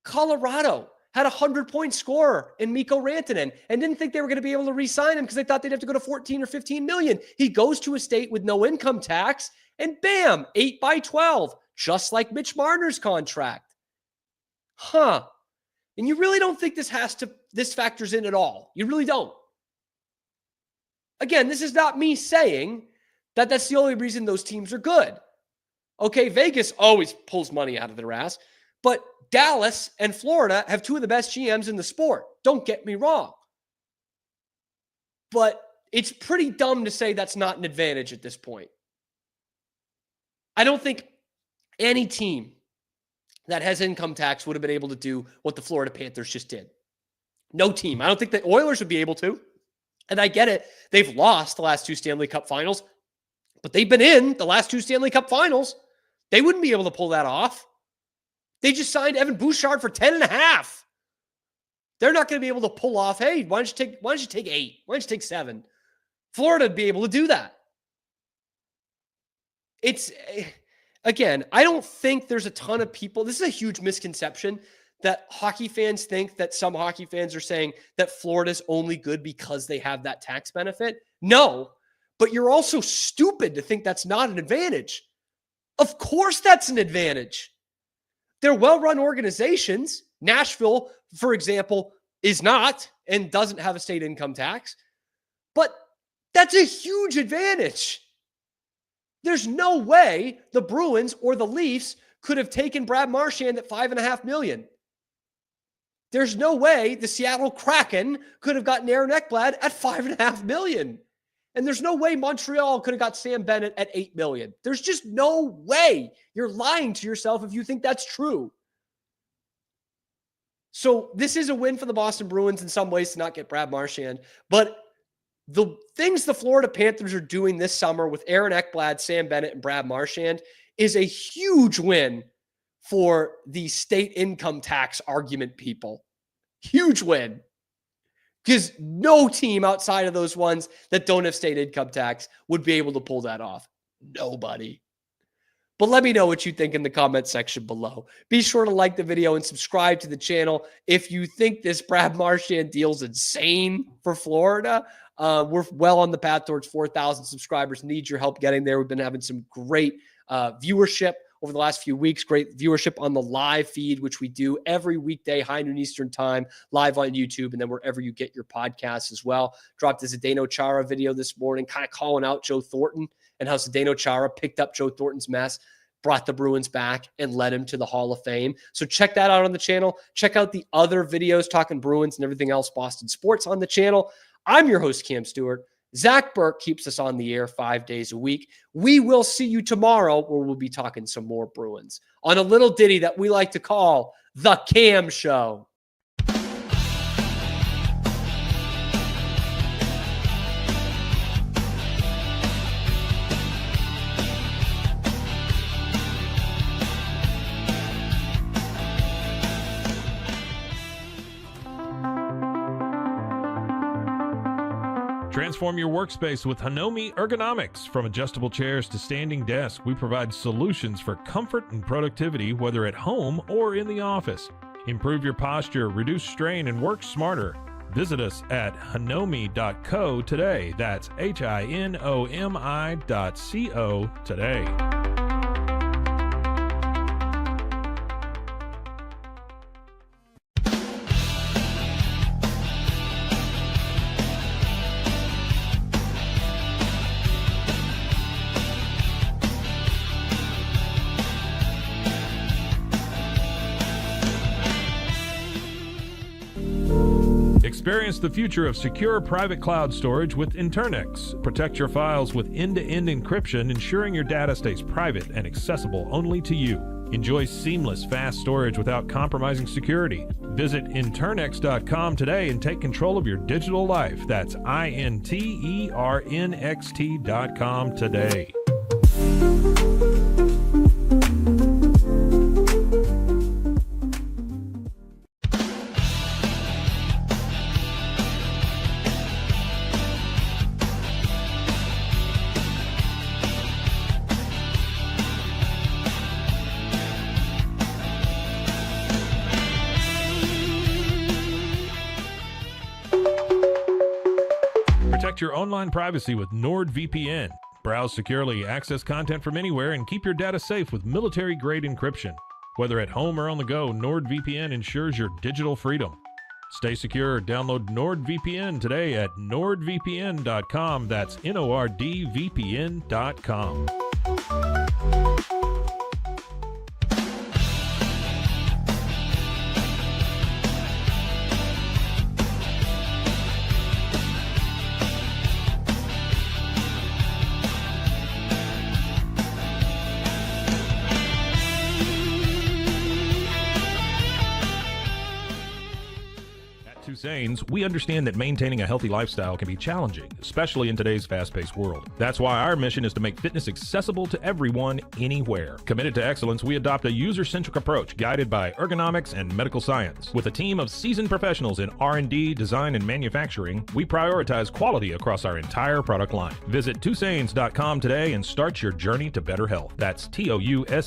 C: Colorado had a 100-point scorer in Mikko Rantanen and didn't think they were going to be able to re-sign him because they thought they'd have to go to 14 or 15 million. He goes to a state with no income tax and bam, 8 by 12, just like Mitch Marner's contract. And you really don't think this factors in at all. You really don't. Again, this is not me saying that that's the only reason those teams are good. Okay, Vegas always pulls money out of their ass, but Dallas and Florida have two of the best GMs in the sport. Don't get me wrong. But it's pretty dumb to say that's not an advantage at this point. I don't think any team that has income tax would have been able to do what the Florida Panthers just did. No team. I don't think the Oilers would be able to. And I get it. They've lost the last two Stanley Cup finals, but they've been in the last two Stanley Cup finals. They wouldn't be able to pull that off. They just signed Evan Bouchard for 10.5. They're not going to be able to pull off, hey, why don't you take 8? Why don't you take 7? Florida would be able to do that. It's, again, I don't think there's a ton of people. This is a huge misconception that hockey fans think that some hockey fans are saying that Florida's only good because they have that tax benefit. No, but you're also stupid to think that's not an advantage. Of course that's an advantage. They're well-run organizations. Nashville, for example, is not and doesn't have a state income tax. But that's a huge advantage. There's no way the Bruins or the Leafs could have taken Brad Marchand at $5.5 million. There's no way the Seattle Kraken could have gotten Aaron Ekblad at $5.5 million. And there's no way Montreal could have got Sam Bennett at $8 million. There's just no way. You're lying to yourself if you think that's true. So this is a win for the Boston Bruins in some ways to not get Brad Marchand. But the things the Florida Panthers are doing this summer with Aaron Ekblad, Sam Bennett, and Brad Marchand is a huge win for the state income tax argument people. Huge win. Because no team outside of those ones that don't have state income tax would be able to pull that off. Nobody. But let me know what you think in the comment section below. Be sure to like the video and subscribe to the channel. If you think this Brad Marchand deal's insane for Florida, we're well on the path towards 4,000 subscribers. Need your help getting there. We've been having some great viewership over the last few weeks. Great viewership on the live feed, which we do every weekday, high noon Eastern time, live on YouTube, and then wherever you get your podcasts as well. Dropped a Zdeno Chara video this morning, kind of calling out Joe Thornton and how Zdeno Chara picked up Joe Thornton's mess, brought the Bruins back, and led him to the Hall of Fame. So check that out on the channel. Check out the other videos talking Bruins and everything else Boston sports on the channel. I'm your host, Cam Stuart. Zach Burke keeps us on the air 5 days a week. We will see you tomorrow where we'll be talking some more Bruins on a little ditty that we like to call The Cam Show.
A: Transform your workspace with Hanomi Ergonomics. From adjustable chairs to standing desks, we provide solutions for comfort and productivity, whether at home or in the office. Improve your posture, reduce strain, and work smarter. Visit us at hanomi.co today. That's HINOMI.co today. Experience the future of secure private cloud storage with Internex. Protect your files with end-to-end encryption, ensuring your data stays private and accessible only to you. Enjoy seamless, fast storage without compromising security. Visit Internext.com today and take control of your digital life. That's INTERNXT.com today. Protect your online privacy with NordVPN. Browse securely, access content from anywhere, and keep your data safe with military-grade encryption. Whether at home or on the go, NordVPN ensures your digital freedom. Stay secure. Download NordVPN today at nordvpn.com. That's NORDVPN.com. We understand that maintaining a healthy lifestyle can be challenging, especially in today's fast-paced world. That's why our mission is to make fitness accessible to everyone, anywhere. Committed to excellence, we adopt a user-centric approach guided by ergonomics and medical science. With a team of seasoned professionals in R&D, design, and manufacturing, we prioritize quality across our entire product line. Visit TwoSains.com today and start your journey to better health. That's TOUSAINS.com.